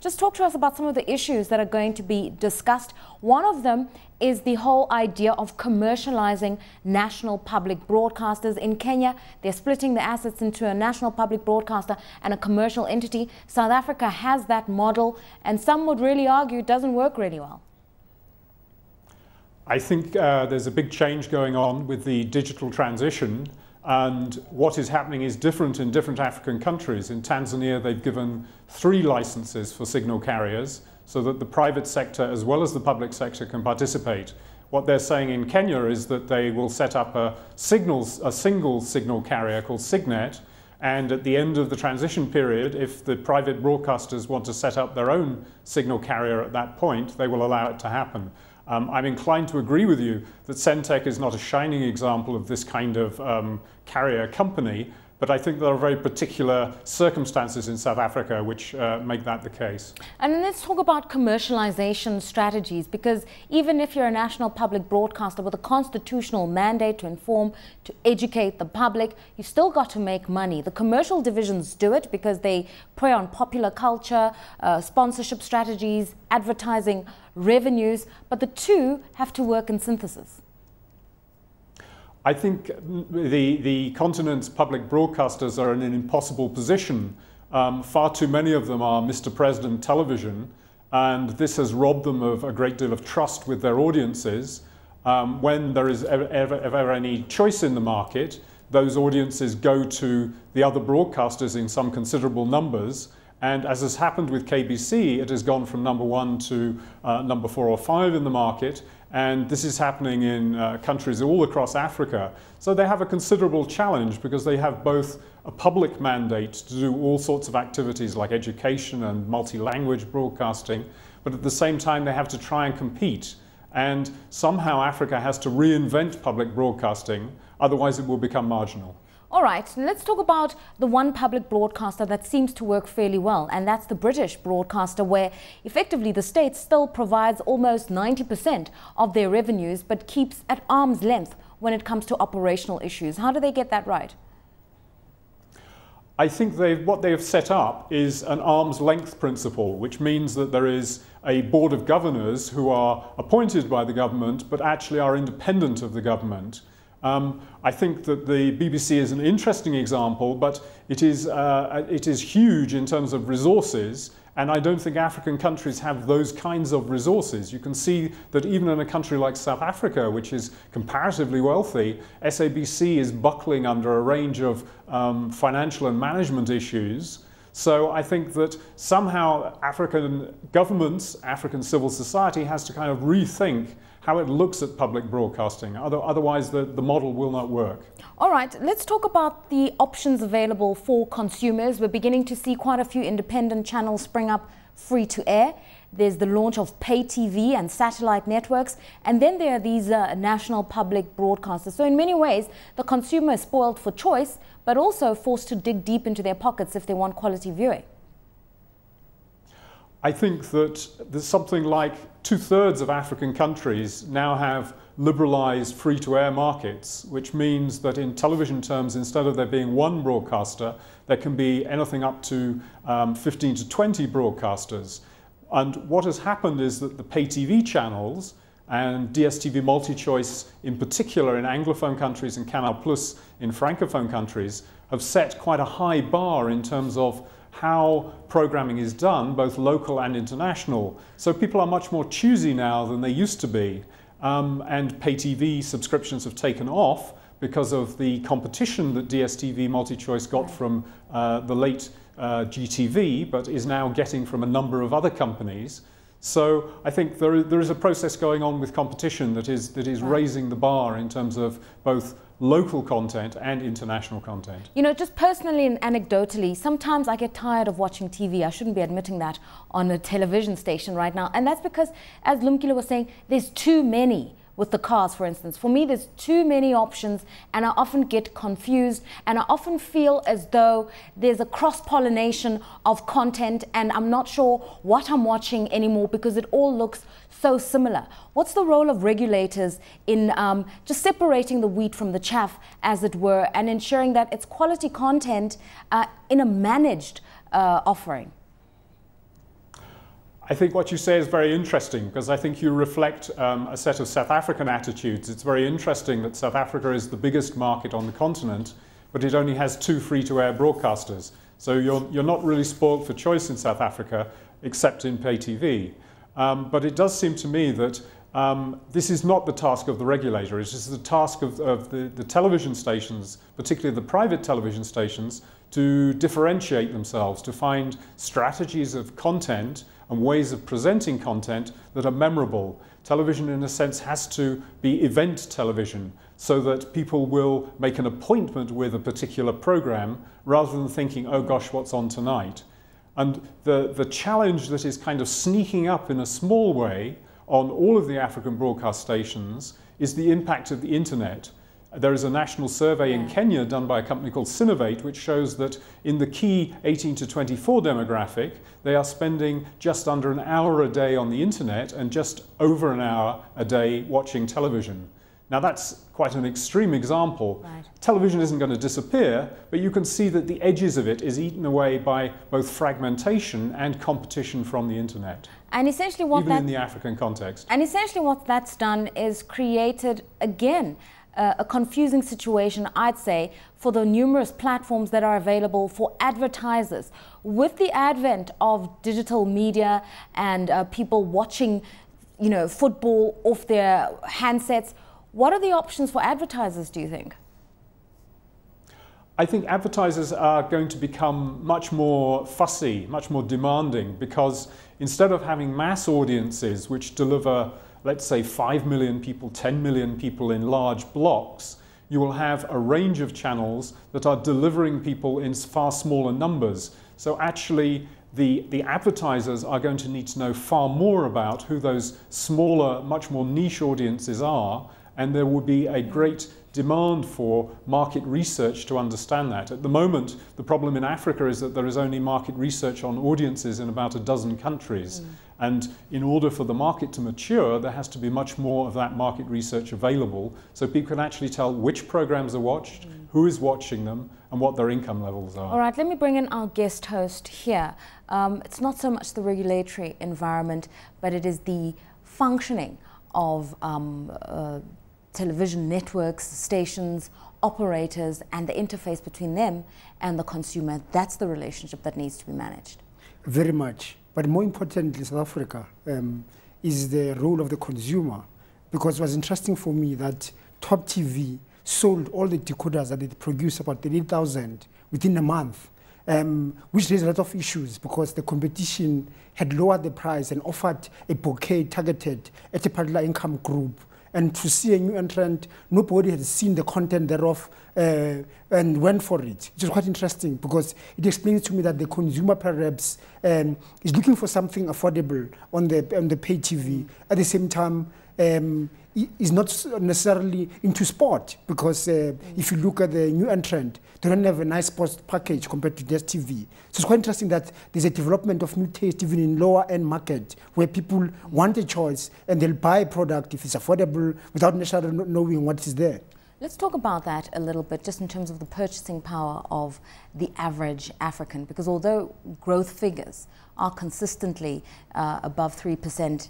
Just talk to us about some of the issues that are going to be discussed. One of them is the whole idea of commercializing national public broadcasters. In Kenya, they're splitting the assets into a national public broadcaster and a commercial entity. South Africa has that model, and some would really argue it doesn't work really well. I think there's a big change going on with the digital transition, and what is happening is different in different African countries. In Tanzania, they've given 3 licenses for signal carriers so that the private sector as well as the public sector can participate. What they're saying in Kenya is that they will set up a single signal carrier called Signet, and at the end of the transition period, if the private broadcasters want to set up their own signal carrier at that point, they will allow it to happen. I'm inclined to agree with you that Centec is not a shining example of this kind of carrier company, but I think there are very particular circumstances in South Africa which make that the case. And then let's talk about commercialization strategies, because even if you're a national public broadcaster with a constitutional mandate to inform, to educate the public, you've still got to make money. The commercial divisions do it because they prey on popular culture, sponsorship strategies, advertising revenues, but the two have to work in synthesis. I think the continent's public broadcasters are in an impossible position. Far too many of them are Mr. President television, and this has robbed them of a great deal of trust with their audiences. When there is ever any choice in the market, those audiences go to the other broadcasters in some considerable numbers. And as has happened with KBC, it has gone from number 1 to number 4 or 5 in the market. And this is happening in countries all across Africa. So they have a considerable challenge because they have both a public mandate to do all sorts of activities like education and multi-language broadcasting, but at the same time they have to try and compete. And somehow Africa has to reinvent public broadcasting, otherwise it will become marginal. All right, let's talk about the one public broadcaster that seems to work fairly well, and that's the British broadcaster, where effectively the state still provides almost 90% of their revenues, but keeps at arm's length when it comes to operational issues. How do they get that right? I think what they have set up is an arm's length principle, which means that there is a board of governors who are appointed by the government, but actually are independent of the government. I think that the BBC is an interesting example, but it is huge in terms of resources, and I don't think African countries have those kinds of resources. You can see that even in a country like South Africa, which is comparatively wealthy, SABC is buckling under a range of financial and management issues. So I think that somehow African governments, African civil society has to kind of rethink how it looks at public broadcasting. Otherwise, the model will not work. All right, let's talk about the options available for consumers. We're beginning to see quite a few independent channels spring up free to air. There's the launch of pay TV and satellite networks, and then there are these national public broadcasters. So in many ways, the consumer is spoiled for choice, but also forced to dig deep into their pockets if they want quality viewing. I think that there's something like 2/3 of African countries now have liberalized free-to-air markets, which means that in television terms, instead of there being one broadcaster, there can be anything up to 15 to 20 broadcasters. And what has happened is that the pay TV channels and DSTV multi-choice in particular in Anglophone countries and Canal Plus in Francophone countries have set quite a high bar in terms of how programming is done, both local and international. So people are much more choosy now than they used to be. And pay TV subscriptions have taken off because of the competition that DSTV multi-choice got from the late GTV, but is now getting from a number of other companies. So I think there is a process going on with competition that is raising the bar in terms of both local content and international content. You know, just personally and anecdotally, sometimes I get tired of watching TV. I shouldn't be admitting that on a television station right now. And that's because, as Lumkile was saying, there's too many. With the cars, for instance. For me, there's too many options, and I often get confused, and I often feel as though there's a cross-pollination of content, and I'm not sure what I'm watching anymore because it all looks so similar. What's the role of regulators in just separating the wheat from the chaff, as it were, and ensuring that it's quality content in a managed offering? I think what you say is very interesting, because I think you reflect a set of South African attitudes. It's very interesting that South Africa is the biggest market on the continent, but it only has 2 free-to-air broadcasters. So you're not really spoiled for choice in South Africa, except in pay TV. But it does seem to me that this is not the task of the regulator. It's just the task of the television stations, particularly the private television stations, to differentiate themselves, to find strategies of content and ways of presenting content that are memorable. Television, in a sense, has to be event television, so that people will make an appointment with a particular program rather than thinking, oh gosh, what's on tonight? And the challenge that is kind of sneaking up in a small way on all of the African broadcast stations is the impact of the internet. There is a national survey in Kenya done by a company called Sinovate, which shows that in the key 18 to 24 demographic, they are spending just under an hour a day on the internet and just over an hour a day watching television. Now that's quite an extreme example. Right. Television isn't going to disappear, but you can see that the edges of it is eaten away by both fragmentation and competition from the internet. And essentially what even in the African context. And essentially what that's done is created, again, a confusing situation, I'd say, for the numerous platforms that are available for advertisers. With the advent of digital media and people watching, you know, football off their handsets, what are the options for advertisers, do you think? I think advertisers are going to become much more fussy, much more demanding, because instead of having mass audiences which deliver, let's say, 5 million people, 10 million people in large blocks, you will have a range of channels that are delivering people in far smaller numbers. So actually, the advertisers are going to need to know far more about who those smaller, much more niche audiences are, and there will be a great demand for market research to understand that. At the moment, the problem in Africa is that there is only market research on audiences in about a dozen countries. And in order for the market to mature, there has to be much more of that market research available, so people can actually tell which programs are watched, who is watching them, and what their income levels are. All right, let me bring in our guest host here. It's not so much the regulatory environment, but it is the functioning of television networks, stations, operators, and the interface between them and the consumer. That's the relationship that needs to be managed. Very much. But more importantly, South Africa is the role of the consumer, because it was interesting for me that Top TV sold all the decoders that they produced, about 30,000, within a month, which raised a lot of issues because the competition had lowered the price and offered a bouquet targeted at a particular income group. And to see a new entrant, nobody had seen the content thereof and went for it. Which is quite interesting because it explains to me that the consumer perhaps is looking for something affordable on the pay TV. At the same time, is not necessarily into sport, because if you look at the new entrant, they don't have a nice sports package compared to just TV. So it's quite interesting that there's a development of new taste even in lower end market, where people want a choice and they'll buy a product if it's affordable without necessarily knowing what is there. Let's talk about that a little bit, just in terms of the purchasing power of the average African, because although growth figures are consistently above 3%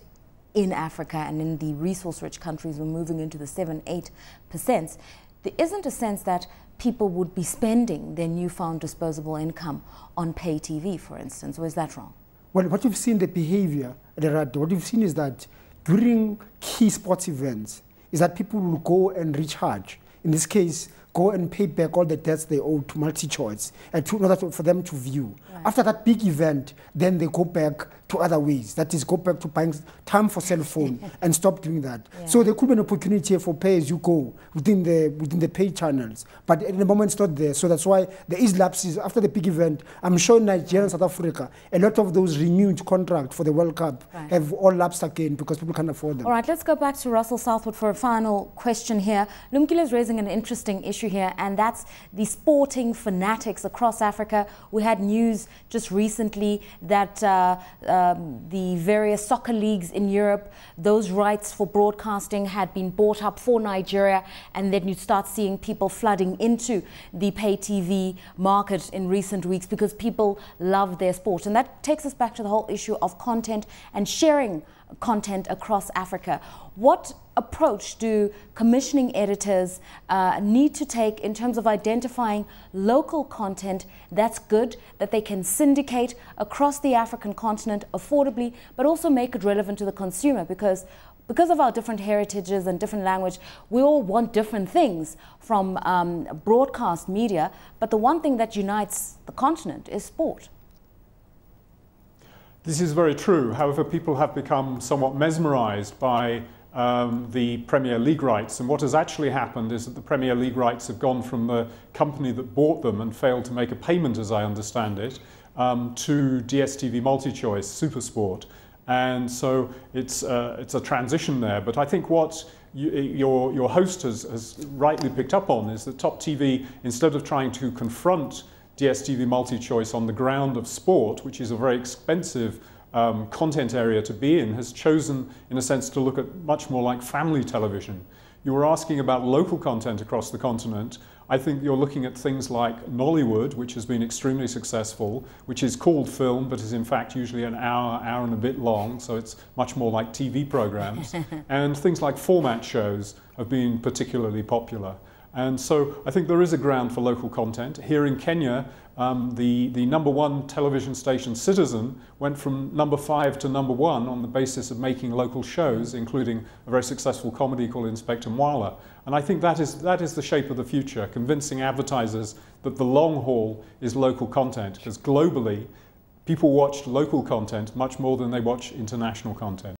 in Africa, and in the resource-rich countries we're moving into the 7–8%, there isn't a sense that people would be spending their newfound disposable income on pay TV, for instance, or is that wrong? Well, what you've seen, the behavior, what you've seen is that during key sports events, is that people will go and recharge. In this case, go and pay back all the debts they owe to MultiChoice, and in order for them to view. Right. After that big event, then they go back to other ways. That is, go back to buying time for cell phone and stop doing that. Yeah. So there could be an opportunity for pay as you go within the pay channels, but at the moment it's not there. So that's why there is lapses after the big event. I'm sure in Nigeria and South Africa, a lot of those renewed contracts for the World Cup have all lapsed again because people can't afford them. All right, let's go back to Russell Southwood for a final question here. Lumkile is raising an interesting issue issue here, and that's the sporting fanatics across Africa. We had news just recently that the various soccer leagues in Europe, those rights for broadcasting had been bought up for Nigeria, and then you start seeing people flooding into the pay TV market in recent weeks because people love their sport. And that takes us back to the whole issue of content and sharing content across Africa. What approach do commissioning editors need to take in terms of identifying local content that's good, that they can syndicate across the African continent affordably, but also make it relevant to the consumer? Because of our different heritages and different language, we all want different things from broadcast media, but the one thing that unites the continent is sport. This is very true. However, people have become somewhat mesmerized by the Premier League rights. And what has actually happened is that the Premier League rights have gone from the company that bought them and failed to make a payment, as I understand it, to DStv MultiChoice, SuperSport. And so it's a transition there. But I think what your host has rightly picked up on is that Top TV, instead of trying to confront DStv MultiChoice on the ground of sport, which is a very expensive content area to be in, has chosen, in a sense, to look at much more like family television. You were asking about local content across the continent. I think you're looking at things like Nollywood, which has been extremely successful, which is called film, but is in fact usually an hour and a bit long, so it's much more like TV programs. And things like format shows have been particularly popular. And so I think there is a ground for local content. Here in Kenya, the #1 television station, Citizen, went from #5 to #1 on the basis of making local shows, including a very successful comedy called Inspector Mwala. And I think that is the shape of the future, convincing advertisers that the long haul is local content, because globally, people watch local content much more than they watch international content.